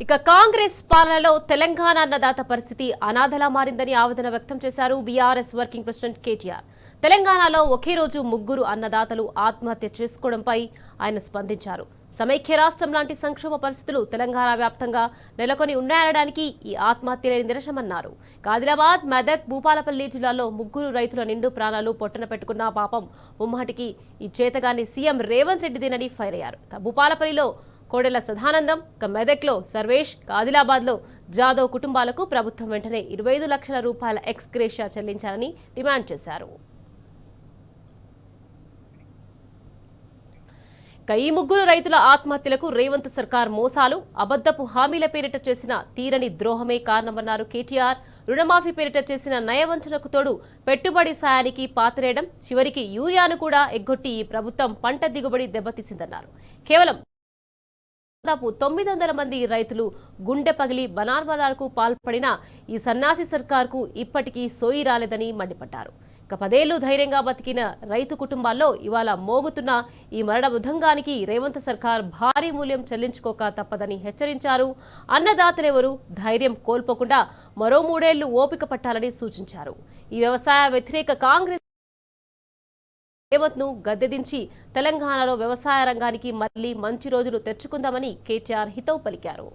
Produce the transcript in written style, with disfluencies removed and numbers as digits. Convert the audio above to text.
ఇక కాంగ్రెస్ పాలనలో తెలంగాణ అన్నదాత పరిస్థితి అనాథలా మారిందని ఆవేదన వ్యక్తం చేశారు బీఆర్ఎస్ వర్కింగ్ ప్రెసిడెంట్ కేటీఆర్. తెలంగాణలో ఒకే రోజు ముగ్గురు అన్నదాతలు ఆత్మహత్య చేసుకోవడంపై ఆయన స్పందించారు. సమైక్య రాష్ట్రం లాంటి సంక్షోభ పరిస్థితులు తెలంగాణ వ్యాప్తంగా నెలకొని ఉన్నాయనడానికి ఈ ఆత్మహత్యలే నిదర్శనమన్నారు. ఆదిలాబాద్, మెదక్, భూపాలపల్లి జిల్లాలో ముగ్గురు రైతుల నిండు ప్రాణాలు పొట్టన పెట్టుకున్న పాపం ముమ్మాటికి ఈ చేతగాని సీఎం రేవంత్ రెడ్డిదేనని ఫైర్ అయ్యారు. భూపాలపల్లిలో కోడెల సదానందం, మెదక్లో సర్వేష్, ఆదిలాబాద్లో జాదవ్ కుటుంబాలకు ప్రభుత్వం వెంటనే 25 లక్షల రూపాయల ఎక్స్ గ్రేషియా చెల్లించాలని డిమాండ్ చేశారు. ఈ ముగ్గురు రైతుల ఆత్మహత్యలకు రేవంత్ సర్కార్ మోసాలు, అబద్దపు హామీల పేరిట చేసిన తీరని ద్రోహమే కారణమన్నారు కేటీఆర్. రుణమాఫీ పేరిట చేసిన నయవంచనకు తోడు పెట్టుబడి సాయానికి పాతరేయడం, చివరికి యూరియాను కూడా ఎగ్గొట్టి ఈ ప్రభుత్వం పంట దిగుబడి దెబ్బతీసిందన్నారు. కేవలం దాదాపు 900 మంది రైతులు గుండె పగిలి బనార్వనాలకు పాల్పడిన ఈ సన్నాసి సర్కార్కు ఇప్పటికీ సోయి రాలేదని మండిపడ్డారు. 10 ఏళ్లు ధైర్యంగా బతికిన రైతు కుటుంబాల్లో ఇవాళ మోగుతున్న ఈ మరణ బుద్ధంగానికి రేవంత్ సర్కార్ భారీ మూల్యం చెల్లించుకోక తప్పదని హెచ్చరించారు. అన్నదాతలెవరూ ధైర్యం కోల్పోకుండా మరో 3 ఏళ్లు ఓపిక పట్టాలని సూచించారు. ఈ వ్యవసాయ వ్యతిరేక కాంగ్రెస్ రేవంత్ ను గద్దెదించి తెలంగాణలో వ్యవసాయ రంగానికి మళ్లీ మంచి రోజులు తెచ్చుకుందామని కేటీఆర్ హితవు పలికారు.